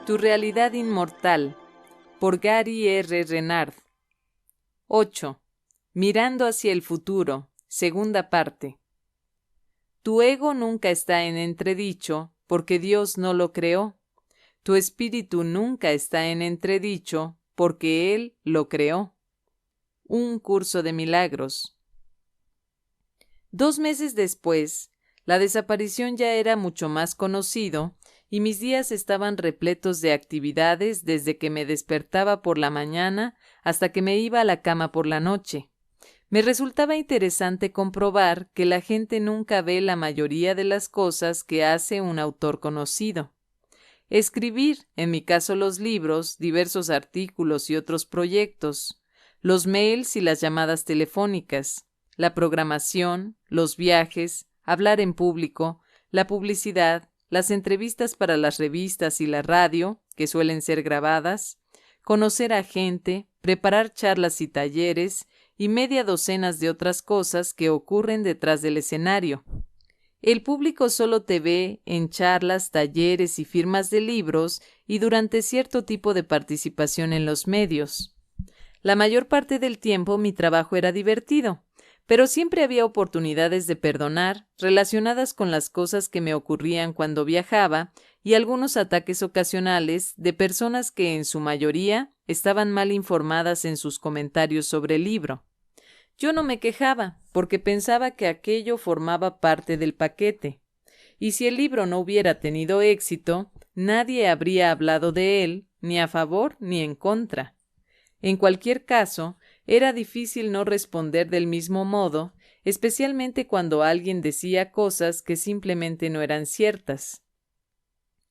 Tu realidad inmortal, por Gary R. Renard. 8. Mirando hacia el futuro, segunda parte. Tu ego nunca está en entredicho, porque Dios no lo creó. Tu espíritu nunca está en entredicho, porque Él lo creó. Un curso de milagros. 2 meses después, la desaparición ya era mucho más conocido, y mis días estaban repletos de actividades desde que me despertaba por la mañana hasta que me iba a la cama por la noche. Me resultaba interesante comprobar que la gente nunca ve la mayoría de las cosas que hace un autor conocido. Escribir, en mi caso los libros, diversos artículos y otros proyectos, los mails y las llamadas telefónicas, la programación, los viajes, hablar en público, la publicidad, las entrevistas para las revistas y la radio, que suelen ser grabadas, conocer a gente, preparar charlas y talleres, y media docenas de otras cosas que ocurren detrás del escenario. El público solo te ve en charlas, talleres y firmas de libros y durante cierto tipo de participación en los medios. La mayor parte del tiempo mi trabajo era divertido, pero siempre había oportunidades de perdonar relacionadas con las cosas que me ocurrían cuando viajaba y algunos ataques ocasionales de personas que en su mayoría estaban mal informadas en sus comentarios sobre el libro. Yo no me quejaba, porque pensaba que aquello formaba parte del paquete, y si el libro no hubiera tenido éxito, nadie habría hablado de él, ni a favor ni en contra. En cualquier caso, era difícil no responder del mismo modo, especialmente cuando alguien decía cosas que simplemente no eran ciertas.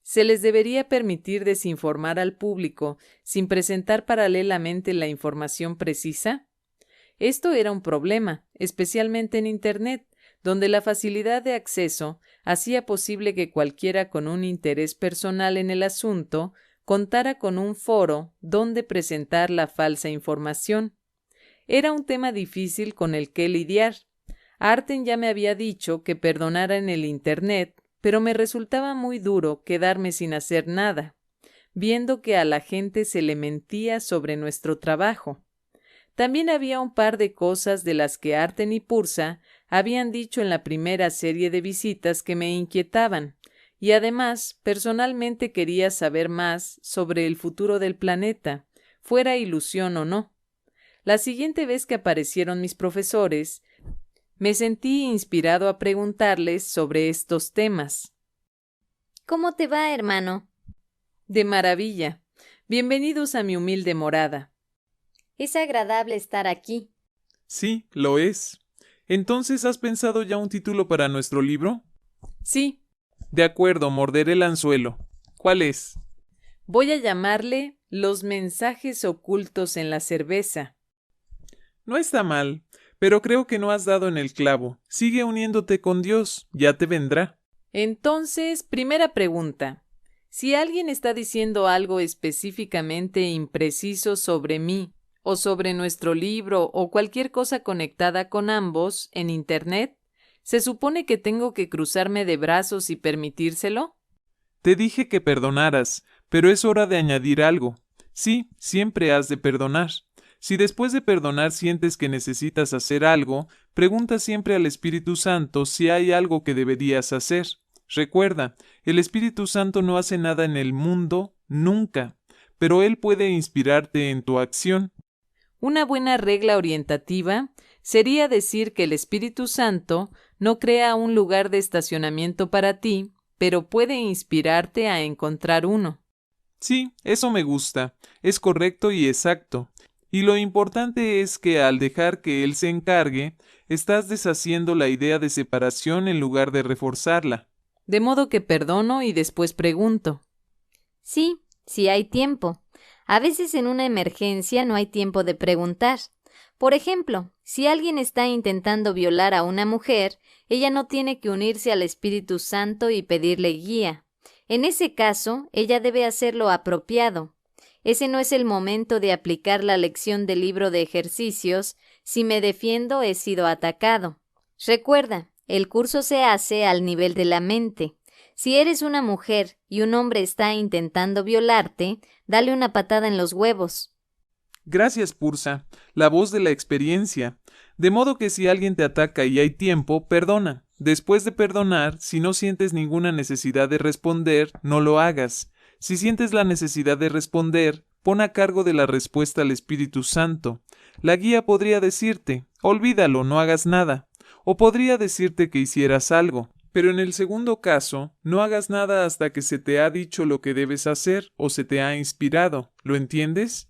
¿Se les debería permitir desinformar al público sin presentar paralelamente la información precisa? Esto era un problema, especialmente en Internet, donde la facilidad de acceso hacía posible que cualquiera con un interés personal en el asunto contara con un foro donde presentar la falsa información. Era un tema difícil con el que lidiar. Arten ya me había dicho que perdonara en el Internet, pero me resultaba muy duro quedarme sin hacer nada, viendo que a la gente se le mentía sobre nuestro trabajo. También había un par de cosas de las que Arten y Pursa habían dicho en la primera serie de visitas que me inquietaban, y además personalmente quería saber más sobre el futuro del planeta, fuera ilusión o no. La siguiente vez que aparecieron mis profesores, me sentí inspirado a preguntarles sobre estos temas. ¿Cómo te va, hermano? De maravilla. Bienvenidos a mi humilde morada. Es agradable estar aquí. Sí, lo es. Entonces, ¿has pensado ya un título para nuestro libro? Sí. De acuerdo, morderé el anzuelo. ¿Cuál es? Voy a llamarle Los mensajes ocultos en la cerveza. No está mal, pero creo que no has dado en el clavo. Sigue uniéndote con Dios, ya te vendrá. Entonces, primera pregunta. Si alguien está diciendo algo específicamente impreciso sobre mí, o sobre nuestro libro, o cualquier cosa conectada con ambos en Internet, ¿se supone que tengo que cruzarme de brazos y permitírselo? Te dije que perdonaras, pero es hora de añadir algo. Sí, siempre has de perdonar. Si después de perdonar sientes que necesitas hacer algo, pregunta siempre al Espíritu Santo si hay algo que deberías hacer. Recuerda, el Espíritu Santo no hace nada en el mundo, nunca, pero Él puede inspirarte en tu acción. Una buena regla orientativa sería decir que el Espíritu Santo no crea un lugar de estacionamiento para ti, pero puede inspirarte a encontrar uno. Sí, eso me gusta. Es correcto y exacto. Y lo importante es que al dejar que Él se encargue, estás deshaciendo la idea de separación en lugar de reforzarla. De modo que perdono y después pregunto. Sí, si hay tiempo. A veces en una emergencia no hay tiempo de preguntar. Por ejemplo, si alguien está intentando violar a una mujer, ella no tiene que unirse al Espíritu Santo y pedirle guía. En ese caso, ella debe hacer lo apropiado. Ese no es el momento de aplicar la lección del libro de ejercicios. Si me defiendo, he sido atacado. Recuerda, el curso se hace al nivel de la mente. Si eres una mujer y un hombre está intentando violarte, dale una patada en los huevos. Gracias, Pursa, la voz de la experiencia. De modo que si alguien te ataca y hay tiempo, perdona. Después de perdonar, si no sientes ninguna necesidad de responder, no lo hagas. Si sientes la necesidad de responder, pon a cargo de la respuesta al Espíritu Santo. La guía podría decirte, olvídalo, no hagas nada. O podría decirte que hicieras algo. Pero en el segundo caso, no hagas nada hasta que se te ha dicho lo que debes hacer o se te ha inspirado. ¿Lo entiendes?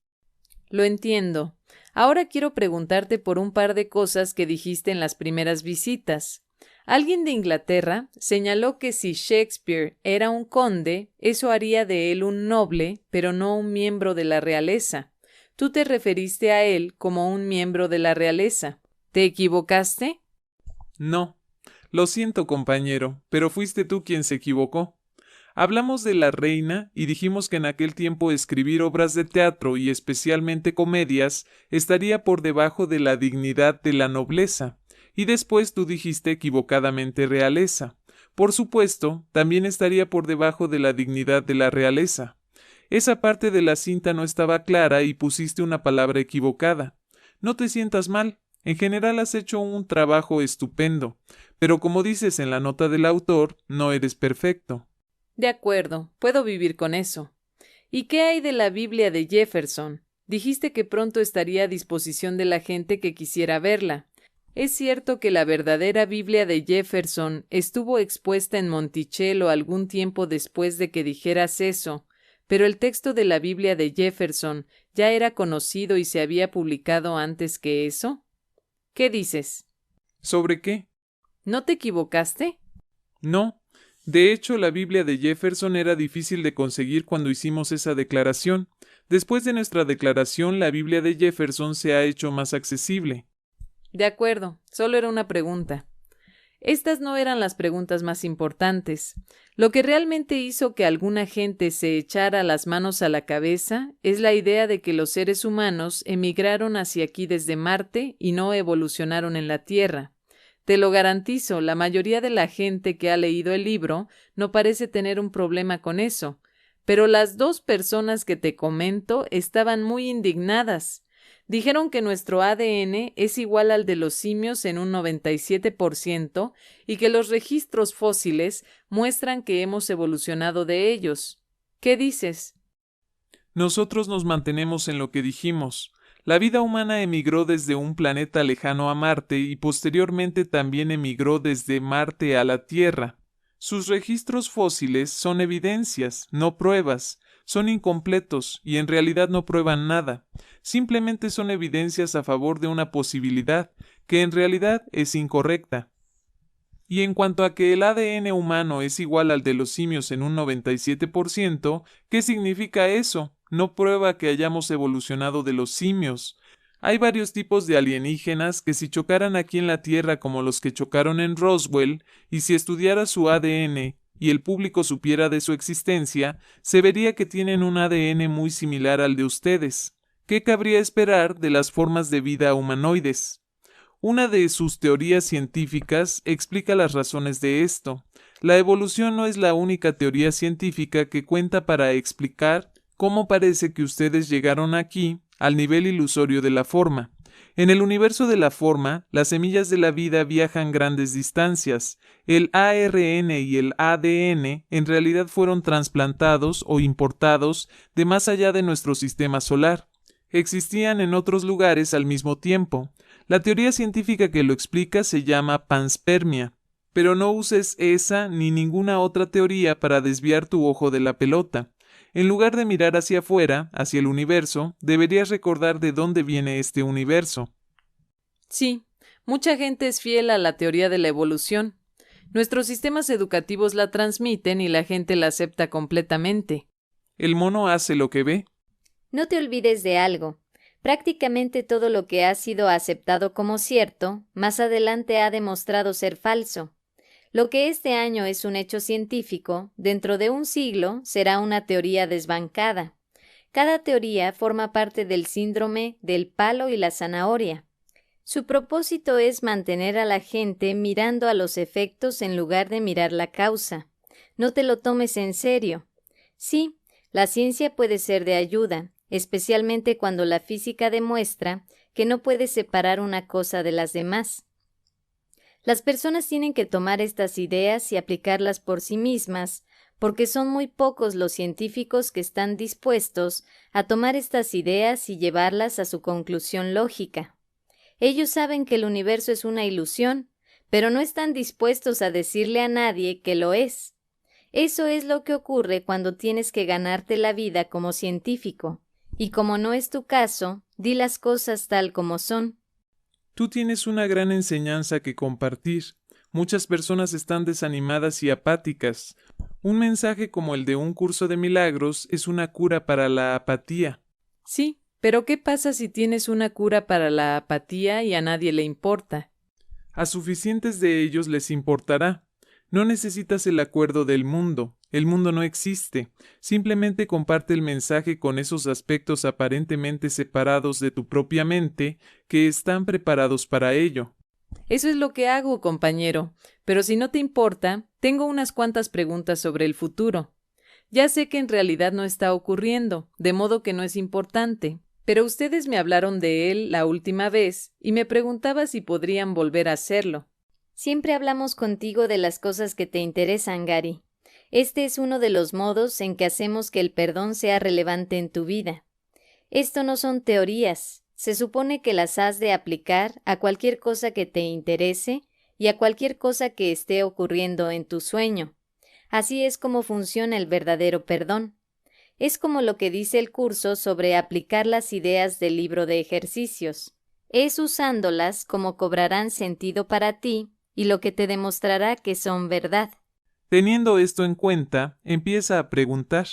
Lo entiendo. Ahora quiero preguntarte por un par de cosas que dijiste en las primeras visitas. Alguien de Inglaterra señaló que si Shakespeare era un conde, eso haría de él un noble, pero no un miembro de la realeza. Tú te referiste a él como un miembro de la realeza. ¿Te equivocaste? No. Lo siento, compañero, pero fuiste tú quien se equivocó. Hablamos de la reina y dijimos que en aquel tiempo escribir obras de teatro y especialmente comedias estaría por debajo de la dignidad de la nobleza, y después tú dijiste equivocadamente realeza. Por supuesto, también estaría por debajo de la dignidad de la realeza. Esa parte de la cinta no estaba clara y pusiste una palabra equivocada. No te sientas mal. En general has hecho un trabajo estupendo, pero como dices en la nota del autor, no eres perfecto. De acuerdo, puedo vivir con eso. ¿Y qué hay de la Biblia de Jefferson? Dijiste que pronto estaría a disposición de la gente que quisiera verla. Es cierto que la verdadera Biblia de Jefferson estuvo expuesta en Monticello algún tiempo después de que dijeras eso, pero el texto de la Biblia de Jefferson ya era conocido y se había publicado antes que eso. ¿Qué dices? ¿Sobre qué? ¿No te equivocaste? No. De hecho, la Biblia de Jefferson era difícil de conseguir cuando hicimos esa declaración. Después de nuestra declaración, la Biblia de Jefferson se ha hecho más accesible. De acuerdo, solo era una pregunta. Estas no eran las preguntas más importantes. Lo que realmente hizo que alguna gente se echara las manos a la cabeza es la idea de que los seres humanos emigraron hacia aquí desde Marte y no evolucionaron en la Tierra. Te lo garantizo, la mayoría de la gente que ha leído el libro no parece tener un problema con eso, pero las dos personas que te comento estaban muy indignadas. Dijeron que nuestro ADN es igual al de los simios en un 97% y que los registros fósiles muestran que hemos evolucionado de ellos. ¿Qué dices? Nosotros nos mantenemos en lo que dijimos. La vida humana emigró desde un planeta lejano a Marte y posteriormente también emigró desde Marte a la Tierra. Sus registros fósiles son evidencias, no pruebas. Son incompletos y en realidad no prueban nada. Simplemente son evidencias a favor de una posibilidad que en realidad es incorrecta. Y en cuanto a que el ADN humano es igual al de los simios en un 97%, ¿qué significa eso? No prueba que hayamos evolucionado de los simios. Hay varios tipos de alienígenas que si chocaran aquí en la Tierra como los que chocaron en Roswell, y si estudiara su ADN y el público supiera de su existencia, se vería que tienen un ADN muy similar al de ustedes. ¿Qué cabría esperar de las formas de vida humanoides? Una de sus teorías científicas explica las razones de esto. La evolución no es la única teoría científica que cuenta para explicar cómo parece que ustedes llegaron aquí al nivel ilusorio de la forma. En el universo de la forma, las semillas de la vida viajan grandes distancias. El ARN y el ADN en realidad fueron trasplantados o importados de más allá de nuestro sistema solar. Existían en otros lugares al mismo tiempo. La teoría científica que lo explica se llama panspermia. Pero no uses esa ni ninguna otra teoría para desviar tu ojo de la pelota. En lugar de mirar hacia afuera, hacia el universo, deberías recordar de dónde viene este universo. Sí, mucha gente es fiel a la teoría de la evolución. Nuestros sistemas educativos la transmiten y la gente la acepta completamente. El mono hace lo que ve. No te olvides de algo. Prácticamente todo lo que ha sido aceptado como cierto, más adelante ha demostrado ser falso. Lo que este año es un hecho científico, dentro de un siglo será una teoría desbancada. Cada teoría forma parte del síndrome del palo y la zanahoria. Su propósito es mantener a la gente mirando a los efectos en lugar de mirar la causa. No te lo tomes en serio. Sí, la ciencia puede ser de ayuda, especialmente cuando la física demuestra que no puedes separar una cosa de las demás. Las personas tienen que tomar estas ideas y aplicarlas por sí mismas, porque son muy pocos los científicos que están dispuestos a tomar estas ideas y llevarlas a su conclusión lógica. Ellos saben que el universo es una ilusión, pero no están dispuestos a decirle a nadie que lo es. Eso es lo que ocurre cuando tienes que ganarte la vida como científico, y como no es tu caso, di las cosas tal como son. Tú tienes una gran enseñanza que compartir. Muchas personas están desanimadas y apáticas. Un mensaje como el de un curso de milagros es una cura para la apatía. Sí, pero ¿qué pasa si tienes una cura para la apatía y a nadie le importa? A suficientes de ellos les importará. No necesitas el acuerdo del mundo. El mundo no existe. Simplemente comparte el mensaje con esos aspectos aparentemente separados de tu propia mente que están preparados para ello. Eso es lo que hago, compañero. Pero si no te importa, tengo unas cuantas preguntas sobre el futuro. Ya sé que en realidad no está ocurriendo, de modo que no es importante, pero ustedes me hablaron de él la última vez y me preguntaba si podrían volver a hacerlo. Siempre hablamos contigo de las cosas que te interesan, Gary. Este es uno de los modos en que hacemos que el perdón sea relevante en tu vida. Esto no son teorías. Se supone que las has de aplicar a cualquier cosa que te interese y a cualquier cosa que esté ocurriendo en tu sueño. Así es como funciona el verdadero perdón. Es como lo que dice el curso sobre aplicar las ideas del libro de ejercicios. Es usándolas como cobrarán sentido para ti y lo que te demostrará que son verdad. Teniendo esto en cuenta, empieza a preguntar.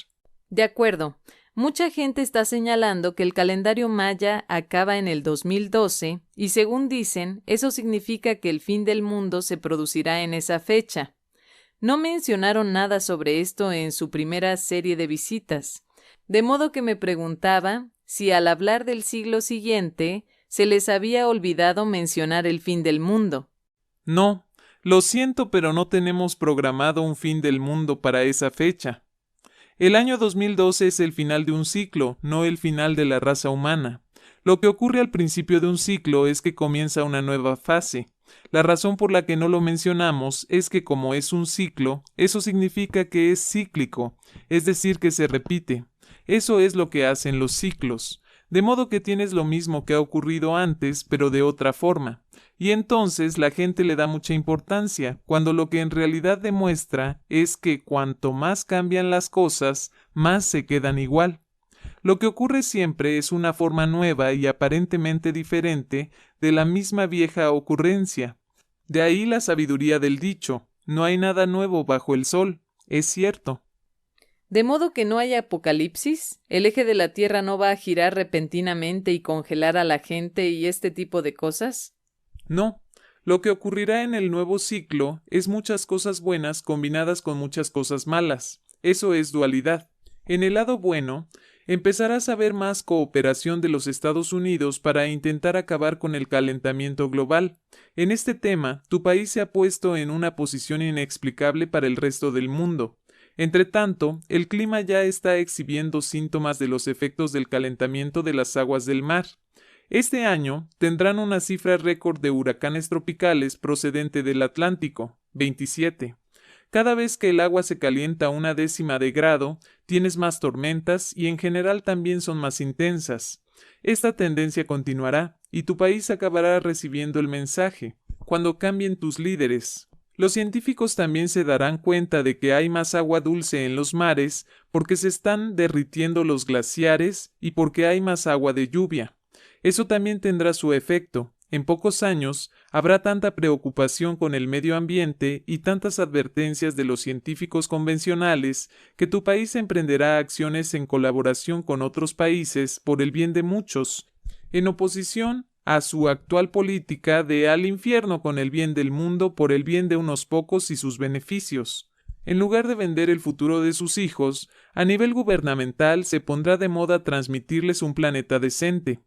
De acuerdo. Mucha gente está señalando que el calendario maya acaba en el 2012 y según dicen, eso significa que el fin del mundo se producirá en esa fecha. No mencionaron nada sobre esto en su primera serie de visitas, de modo que me preguntaba si al hablar del siglo siguiente se les había olvidado mencionar el fin del mundo. No, lo siento, pero no tenemos programado un fin del mundo para esa fecha. El año 2012 es el final de un ciclo, no el final de la raza humana. Lo que ocurre al principio de un ciclo es que comienza una nueva fase. La razón por la que no lo mencionamos es que como es un ciclo, eso significa que es cíclico, es decir, que se repite. Eso es lo que hacen los ciclos. De modo que tienes lo mismo que ha ocurrido antes, pero de otra forma. Y entonces la gente le da mucha importancia, cuando lo que en realidad demuestra es que cuanto más cambian las cosas, más se quedan igual. Lo que ocurre siempre es una forma nueva y aparentemente diferente de la misma vieja ocurrencia. De ahí la sabiduría del dicho, no hay nada nuevo bajo el sol, es cierto. De modo que no hay apocalipsis, el eje de la Tierra no va a girar repentinamente y congelar a la gente y este tipo de cosas. No, lo que ocurrirá en el nuevo ciclo es muchas cosas buenas combinadas con muchas cosas malas. Eso es dualidad. En el lado bueno, empezarás a ver más cooperación de los Estados Unidos para intentar acabar con el calentamiento global. En este tema, tu país se ha puesto en una posición inexplicable para el resto del mundo. Entretanto, el clima ya está exhibiendo síntomas de los efectos del calentamiento de las aguas del mar. Este año tendrán una cifra récord de huracanes tropicales procedente del Atlántico, 27. Cada vez que el agua se calienta 1/10 de grado, tienes más tormentas y en general también son más intensas. Esta tendencia continuará y tu país acabará recibiendo el mensaje, cuando cambien tus líderes. Los científicos también se darán cuenta de que hay más agua dulce en los mares porque se están derritiendo los glaciares y porque hay más agua de lluvia. Eso también tendrá su efecto. En pocos años habrá tanta preocupación con el medio ambiente y tantas advertencias de los científicos convencionales que tu país emprenderá acciones en colaboración con otros países por el bien de muchos, en oposición a su actual política de al infierno con el bien del mundo por el bien de unos pocos y sus beneficios. En lugar de vender el futuro de sus hijos, a nivel gubernamental se pondrá de moda transmitirles un planeta decente.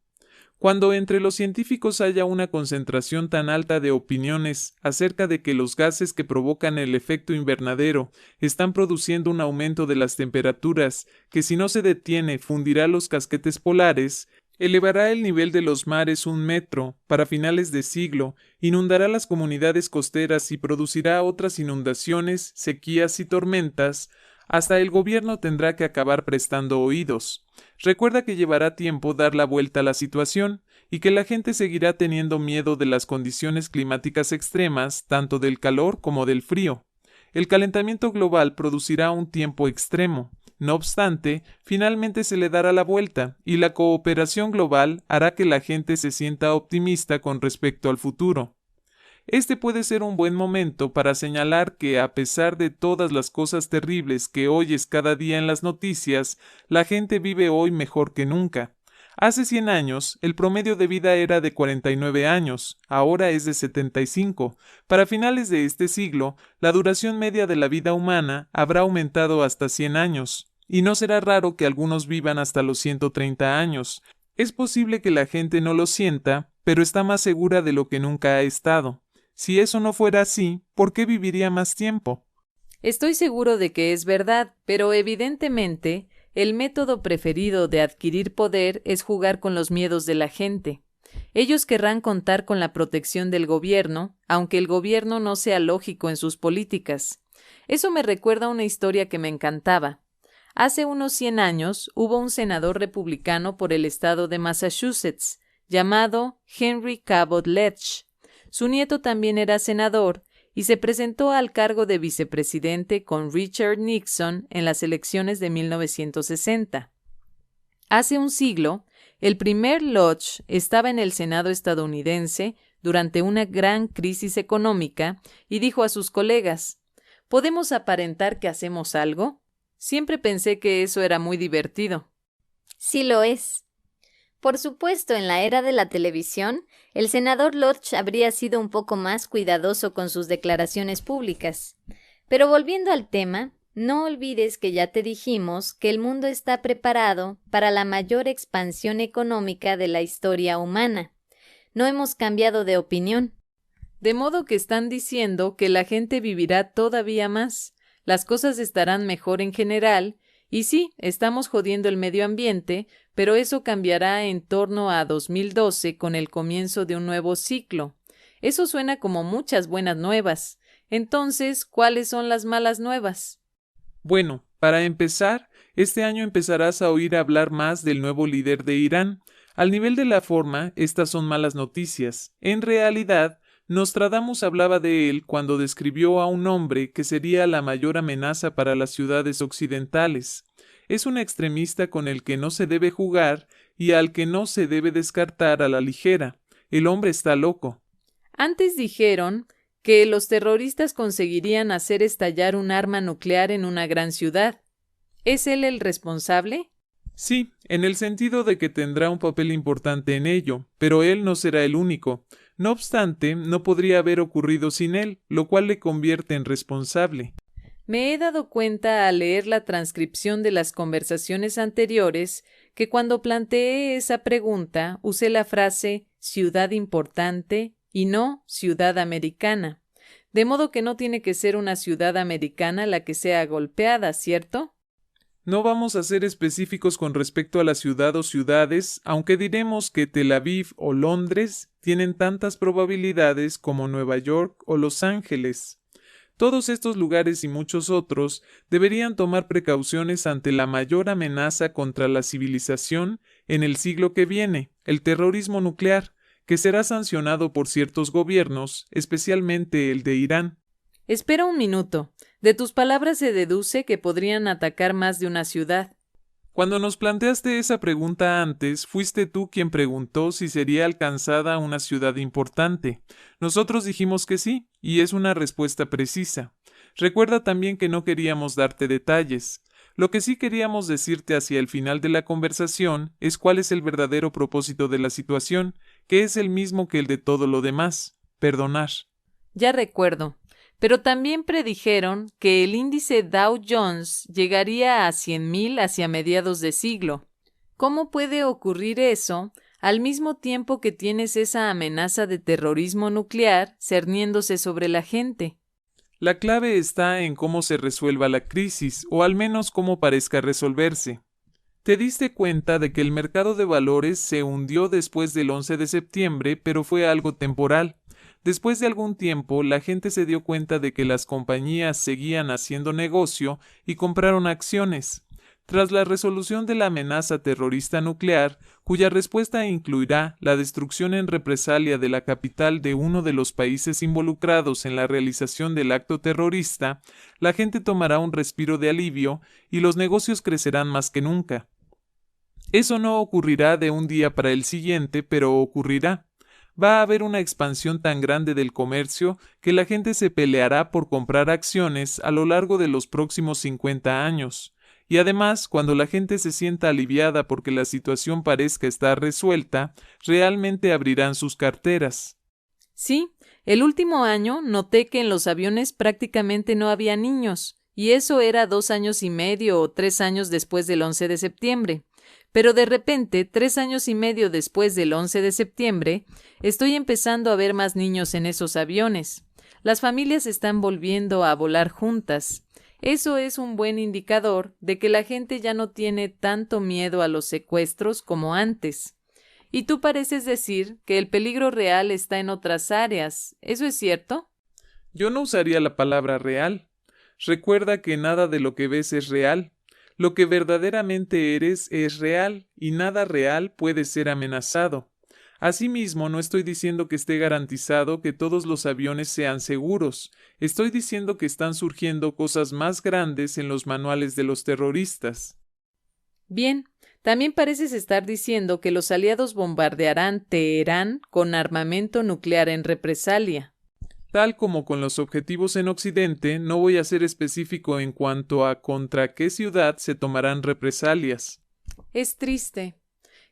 Cuando entre los científicos haya una concentración tan alta de opiniones acerca de que los gases que provocan el efecto invernadero están produciendo un aumento de las temperaturas que si no se detiene fundirá los casquetes polares, elevará el nivel de los mares 1 metro para finales de siglo, inundará las comunidades costeras y producirá otras inundaciones, sequías y tormentas, hasta el gobierno tendrá que acabar prestando oídos. Recuerda que llevará tiempo dar la vuelta a la situación y que la gente seguirá teniendo miedo de las condiciones climáticas extremas, tanto del calor como del frío. El calentamiento global producirá un tiempo extremo. No obstante, finalmente se le dará la vuelta y la cooperación global hará que la gente se sienta optimista con respecto al futuro. Este puede ser un buen momento para señalar que, a pesar de todas las cosas terribles que oyes cada día en las noticias, la gente vive hoy mejor que nunca. Hace 100 años, el promedio de vida era de 49 años, ahora es de 75. Para finales de este siglo, la duración media de la vida humana habrá aumentado hasta 100 años, y no será raro que algunos vivan hasta los 130 años. Es posible que la gente no lo sienta, pero está más segura de lo que nunca ha estado. Si eso no fuera así, ¿por qué viviría más tiempo? Estoy seguro de que es verdad, pero evidentemente el método preferido de adquirir poder es jugar con los miedos de la gente. Ellos querrán contar con la protección del gobierno, aunque el gobierno no sea lógico en sus políticas. Eso me recuerda a una historia que me encantaba. Hace unos 100 años hubo un senador republicano por el estado de Massachusetts, llamado Henry Cabot Lodge. Su nieto también era senador y se presentó al cargo de vicepresidente con Richard Nixon en las elecciones de 1960. Hace un siglo, el primer Lodge estaba en el Senado estadounidense durante una gran crisis económica y dijo a sus colegas: ¿podemos aparentar que hacemos algo? Siempre pensé que eso era muy divertido. Sí lo es. Por supuesto, en la era de la televisión, el senador Lodge habría sido un poco más cuidadoso con sus declaraciones públicas. Pero volviendo al tema, no olvides que ya te dijimos que el mundo está preparado para la mayor expansión económica de la historia humana. No hemos cambiado de opinión. De modo que están diciendo que la gente vivirá todavía más, las cosas estarán mejor en general, y sí, estamos jodiendo el medio ambiente, pero eso cambiará en torno a 2012 con el comienzo de un nuevo ciclo. Eso suena como muchas buenas nuevas. Entonces, ¿cuáles son las malas nuevas? Bueno, para empezar, este año empezarás a oír hablar más del nuevo líder de Irán. Al nivel de la forma, estas son malas noticias. En realidad, Nostradamus hablaba de él cuando describió a un hombre que sería la mayor amenaza para las ciudades occidentales. Es un extremista con el que no se debe jugar y al que no se debe descartar a la ligera. El hombre está loco. Antes dijeron que los terroristas conseguirían hacer estallar un arma nuclear en una gran ciudad. ¿Es él el responsable? Sí, en el sentido de que tendrá un papel importante en ello, pero él no será el único. No obstante, no podría haber ocurrido sin él, lo cual le convierte en responsable. Me he dado cuenta al leer la transcripción de las conversaciones anteriores que cuando planteé esa pregunta usé la frase ciudad importante y no ciudad americana. De modo que no tiene que ser una ciudad americana la que sea golpeada, ¿cierto? No vamos a ser específicos con respecto a la ciudad o ciudades, aunque diremos que Tel Aviv o Londres tienen tantas probabilidades como Nueva York o Los Ángeles. Todos estos lugares y muchos otros deberían tomar precauciones ante la mayor amenaza contra la civilización en el siglo que viene, el terrorismo nuclear, que será sancionado por ciertos gobiernos, especialmente el de Irán. Espera un minuto. De tus palabras se deduce que podrían atacar más de una ciudad. Cuando nos planteaste esa pregunta antes, fuiste tú quien preguntó si sería alcanzada una ciudad importante. Nosotros dijimos que sí, y es una respuesta precisa. Recuerda también que no queríamos darte detalles. Lo que sí queríamos decirte hacia el final de la conversación es cuál es el verdadero propósito de la situación, que es el mismo que el de todo lo demás: perdonar. Ya recuerdo. Pero también predijeron que el índice Dow Jones llegaría a 100.000 hacia mediados de siglo. ¿Cómo puede ocurrir eso al mismo tiempo que tienes esa amenaza de terrorismo nuclear cerniéndose sobre la gente. La clave está en cómo se resuelva la crisis, o al menos cómo parezca resolverse. Te diste cuenta de que el mercado de valores se hundió después del 11 de septiembre, pero fue algo temporal. Después de algún tiempo, la gente se dio cuenta de que las compañías seguían haciendo negocio y compraron acciones. Tras la resolución de la amenaza terrorista nuclear, cuya respuesta incluirá la destrucción en represalia de la capital de uno de los países involucrados en la realización del acto terrorista, la gente tomará un respiro de alivio y los negocios crecerán más que nunca. Eso no ocurrirá de un día para el siguiente, pero ocurrirá. Va a haber una expansión tan grande del comercio que la gente se peleará por comprar acciones a lo largo de los próximos 50 años. Y además, cuando la gente se sienta aliviada porque la situación parezca estar resuelta, realmente abrirán sus carteras. Sí, el último año noté que en los aviones prácticamente no había niños, y eso era 2 años y medio o 3 años después del 11 de septiembre. Pero de repente, 3 años y medio después del 11 de septiembre, estoy empezando a ver más niños en esos aviones. Las familias están volviendo a volar juntas. Eso es un buen indicador de que la gente ya no tiene tanto miedo a los secuestros como antes. Y tú pareces decir que el peligro real está en otras áreas. ¿Eso es cierto? Yo no usaría la palabra real. Recuerda que nada de lo que ves es real. Lo que verdaderamente eres es real, y nada real puede ser amenazado. Asimismo, no estoy diciendo que esté garantizado que todos los aviones sean seguros. Estoy diciendo que están surgiendo cosas más grandes en los manuales de los terroristas. Bien, también pareces estar diciendo que los aliados bombardearán Teherán con armamento nuclear en represalia. Tal como con los objetivos en Occidente, no voy a ser específico en cuanto a contra qué ciudad se tomarán represalias. Es triste.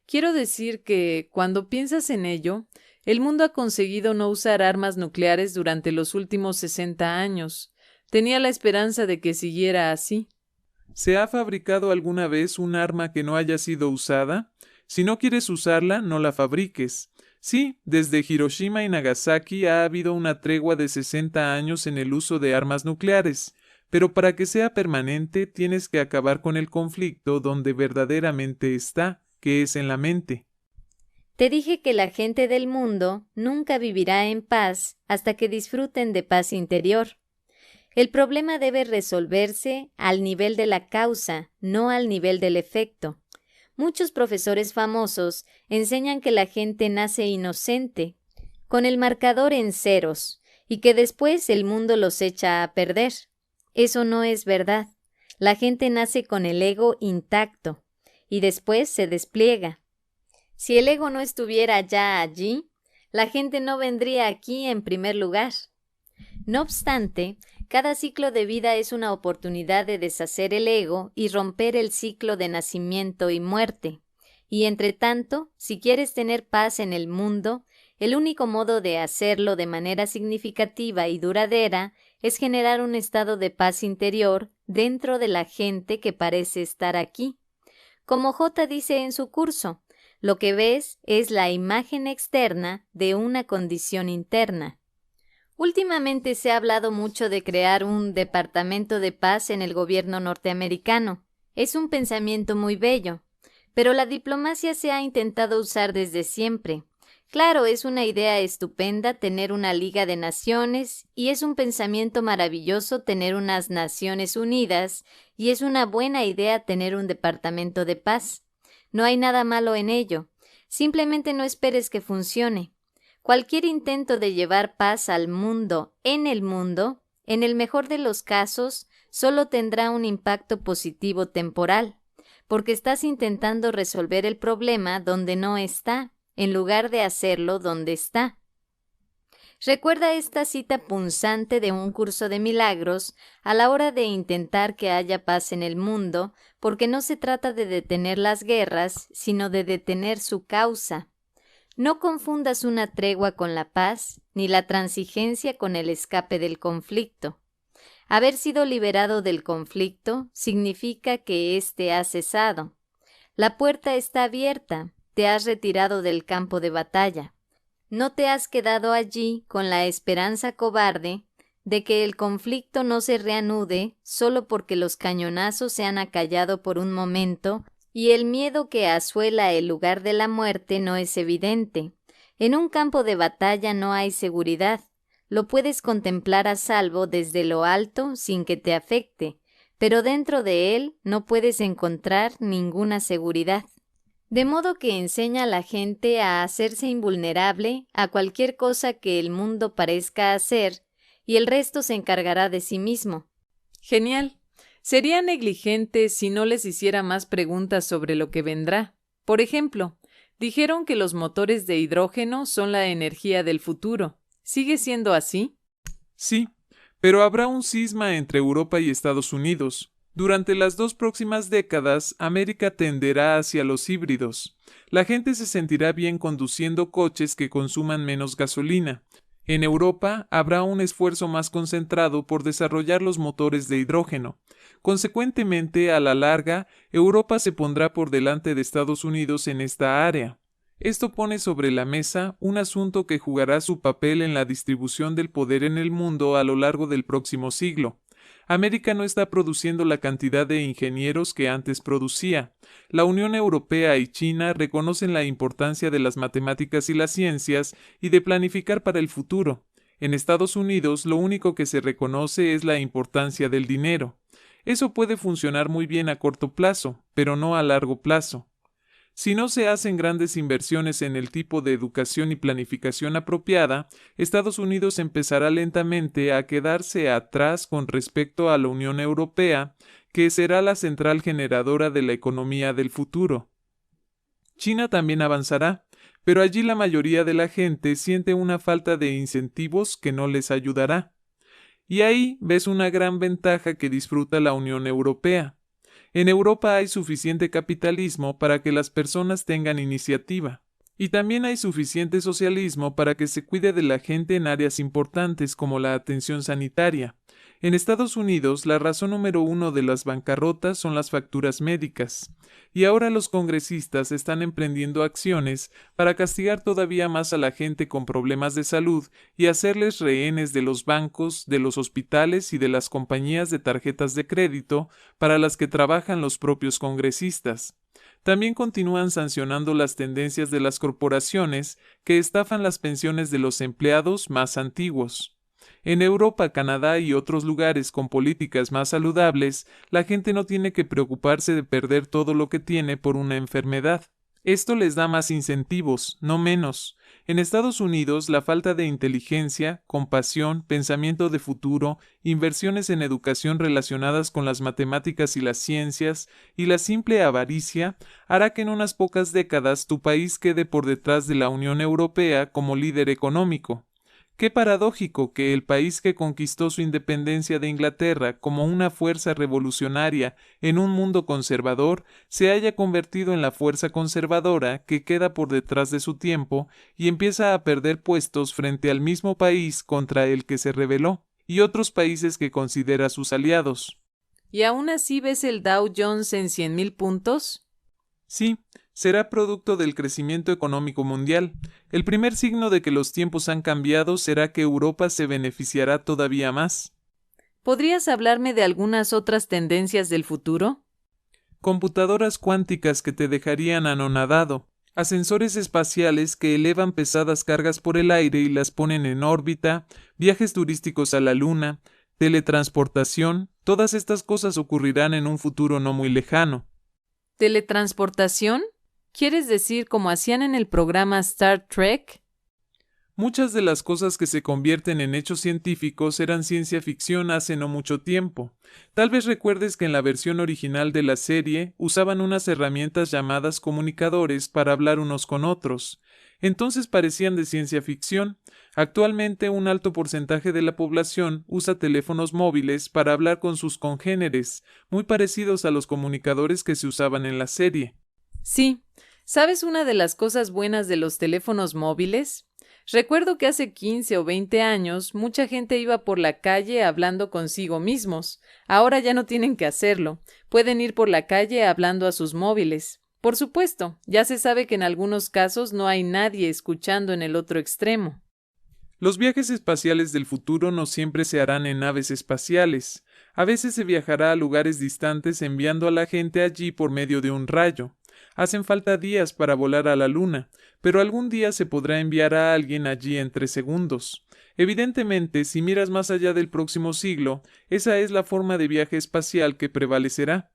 Quiero decir que, cuando piensas en ello, el mundo ha conseguido no usar armas nucleares durante los últimos 60 años. Tenía la esperanza de que siguiera así. ¿Se ha fabricado alguna vez un arma que no haya sido usada? Si no quieres usarla, no la fabriques. Sí, desde Hiroshima y Nagasaki ha habido una tregua de 60 años en el uso de armas nucleares, pero para que sea permanente tienes que acabar con el conflicto donde verdaderamente está, que es en la mente. Te dije que la gente del mundo nunca vivirá en paz hasta que disfruten de paz interior. El problema debe resolverse al nivel de la causa, no al nivel del efecto. Muchos profesores famosos enseñan que la gente nace inocente, con el marcador en ceros, y que después el mundo los echa a perder. Eso no es verdad. La gente nace con el ego intacto, y después se despliega. Si el ego no estuviera ya allí, la gente no vendría aquí en primer lugar. No obstante, cada ciclo de vida es una oportunidad de deshacer el ego y romper el ciclo de nacimiento y muerte. Y entre tanto, si quieres tener paz en el mundo, el único modo de hacerlo de manera significativa y duradera es generar un estado de paz interior dentro de la gente que parece estar aquí. Como J dice en su curso, lo que ves es la imagen externa de una condición interna. Últimamente se ha hablado mucho de crear un departamento de paz en el gobierno norteamericano. Es un pensamiento muy bello, pero la diplomacia se ha intentado usar desde siempre. Claro, es una idea estupenda tener una Liga de Naciones y es un pensamiento maravilloso tener unas Naciones Unidas y es una buena idea tener un departamento de paz. No hay nada malo en ello. Simplemente no esperes que funcione. Cualquier intento de llevar paz al mundo, en el mejor de los casos, solo tendrá un impacto positivo temporal, porque estás intentando resolver el problema donde no está, en lugar de hacerlo donde está. Recuerda esta cita punzante de un curso de milagros a la hora de intentar que haya paz en el mundo, porque no se trata de detener las guerras, sino de detener su causa. No confundas una tregua con la paz, ni la transigencia con el escape del conflicto. Haber sido liberado del conflicto significa que éste ha cesado. La puerta está abierta, te has retirado del campo de batalla. No te has quedado allí con la esperanza cobarde de que el conflicto no se reanude solo porque los cañonazos se han acallado por un momento y el miedo que asuela el lugar de la muerte no es evidente. En un campo de batalla no hay seguridad. Lo puedes contemplar a salvo desde lo alto sin que te afecte, pero dentro de él no puedes encontrar ninguna seguridad. De modo que enseña a la gente a hacerse invulnerable a cualquier cosa que el mundo parezca hacer, y el resto se encargará de sí mismo. Genial. Sería negligente si no les hiciera más preguntas sobre lo que vendrá. Por ejemplo, dijeron que los motores de hidrógeno son la energía del futuro. ¿Sigue siendo así? Sí, pero habrá un cisma entre Europa y Estados Unidos. Durante las 2 próximas décadas, América tenderá hacia los híbridos. La gente se sentirá bien conduciendo coches que consuman menos gasolina. En Europa habrá un esfuerzo más concentrado por desarrollar los motores de hidrógeno. Consecuentemente, a la larga, Europa se pondrá por delante de Estados Unidos en esta área. Esto pone sobre la mesa un asunto que jugará su papel en la distribución del poder en el mundo a lo largo del próximo siglo. América no está produciendo la cantidad de ingenieros que antes producía. La Unión Europea y China reconocen la importancia de las matemáticas y las ciencias y de planificar para el futuro. En Estados Unidos lo único que se reconoce es la importancia del dinero. Eso puede funcionar muy bien a corto plazo, pero no a largo plazo. Si no se hacen grandes inversiones en el tipo de educación y planificación apropiada, Estados Unidos empezará lentamente a quedarse atrás con respecto a la Unión Europea, que será la central generadora de la economía del futuro. China también avanzará, pero allí la mayoría de la gente siente una falta de incentivos que no les ayudará. Y ahí ves una gran ventaja que disfruta la Unión Europea. En Europa hay suficiente capitalismo para que las personas tengan iniciativa. Y también hay suficiente socialismo para que se cuide de la gente en áreas importantes como la atención sanitaria. En Estados Unidos, la razón número 1 de las bancarrotas son las facturas médicas. Y ahora los congresistas están emprendiendo acciones para castigar todavía más a la gente con problemas de salud y hacerles rehenes de los bancos, de los hospitales y de las compañías de tarjetas de crédito para las que trabajan los propios congresistas. También continúan sancionando las tendencias de las corporaciones que estafan las pensiones de los empleados más antiguos. En Europa, Canadá y otros lugares con políticas más saludables, la gente no tiene que preocuparse de perder todo lo que tiene por una enfermedad. Esto les da más incentivos, no menos. En Estados Unidos, la falta de inteligencia, compasión, pensamiento de futuro, inversiones en educación relacionadas con las matemáticas y las ciencias, y la simple avaricia, hará que en unas pocas décadas tu país quede por detrás de la Unión Europea como líder económico. Qué paradójico que el país que conquistó su independencia de Inglaterra como una fuerza revolucionaria en un mundo conservador se haya convertido en la fuerza conservadora que queda por detrás de su tiempo y empieza a perder puestos frente al mismo país contra el que se rebeló y otros países que considera sus aliados. ¿Y aún así ves el Dow Jones en 100,000 puntos? Sí, será producto del crecimiento económico mundial. El primer signo de que los tiempos han cambiado será que Europa se beneficiará todavía más. ¿Podrías hablarme de algunas otras tendencias del futuro? Computadoras cuánticas que te dejarían anonadado, ascensores espaciales que elevan pesadas cargas por el aire y las ponen en órbita, viajes turísticos a la Luna, teletransportación, todas estas cosas ocurrirán en un futuro no muy lejano. ¿Teletransportación? ¿Quieres decir como hacían en el programa Star Trek? Muchas de las cosas que se convierten en hechos científicos eran ciencia ficción hace no mucho tiempo. Tal vez recuerdes que en la versión original de la serie usaban unas herramientas llamadas comunicadores para hablar unos con otros. Entonces parecían de ciencia ficción. Actualmente un alto porcentaje de la población usa teléfonos móviles para hablar con sus congéneres, muy parecidos a los comunicadores que se usaban en la serie. Sí. ¿Sabes una de las cosas buenas de los teléfonos móviles? Recuerdo que hace 15 o 20 años mucha gente iba por la calle hablando consigo mismos. Ahora ya no tienen que hacerlo. Pueden ir por la calle hablando a sus móviles. Por supuesto, ya se sabe que en algunos casos no hay nadie escuchando en el otro extremo. Los viajes espaciales del futuro no siempre se harán en naves espaciales. A veces se viajará a lugares distantes enviando a la gente allí por medio de un rayo. Hacen falta días para volar a la Luna, pero algún día se podrá enviar a alguien allí en 3 segundos. Evidentemente, si miras más allá del próximo siglo, esa es la forma de viaje espacial que prevalecerá.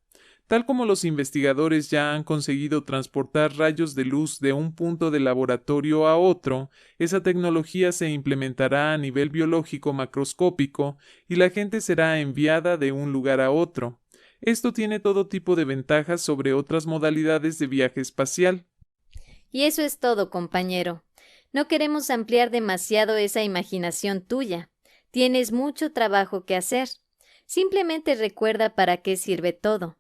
Tal como los investigadores ya han conseguido transportar rayos de luz de un punto del laboratorio a otro, esa tecnología se implementará a nivel biológico macroscópico y la gente será enviada de un lugar a otro. Esto tiene todo tipo de ventajas sobre otras modalidades de viaje espacial. Y eso es todo, compañero. No queremos ampliar demasiado esa imaginación tuya. Tienes mucho trabajo que hacer. Simplemente recuerda para qué sirve todo.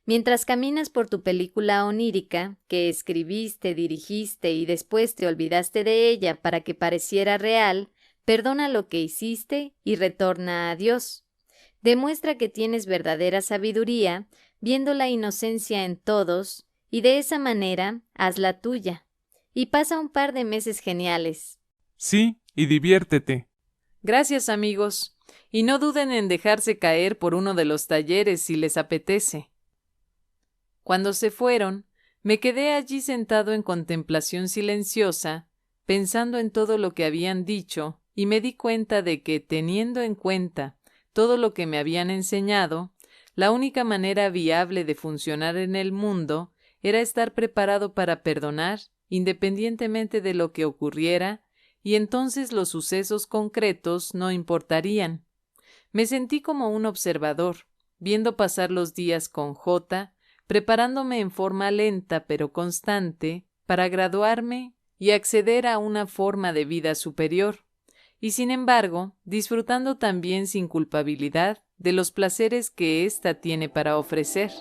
Mientras caminas por tu película onírica, que escribiste, dirigiste y después te olvidaste de ella para que pareciera real, perdona lo que hiciste y retorna a Dios. Demuestra que tienes verdadera sabiduría, viendo la inocencia en todos, y de esa manera haz la tuya. Y pasa un par de meses geniales. Sí, y diviértete. Gracias, amigos. Y no duden en dejarse caer por uno de los talleres si les apetece. Cuando se fueron, me quedé allí sentado en contemplación silenciosa, pensando en todo lo que habían dicho, y me di cuenta de que, teniendo en cuenta todo lo que me habían enseñado, la única manera viable de funcionar en el mundo era estar preparado para perdonar, independientemente de lo que ocurriera, y entonces los sucesos concretos no importarían. Me sentí como un observador, viendo pasar los días con J, preparándome en forma lenta pero constante para graduarme y acceder a una forma de vida superior, y sin embargo, disfrutando también sin culpabilidad de los placeres que ésta tiene para ofrecer.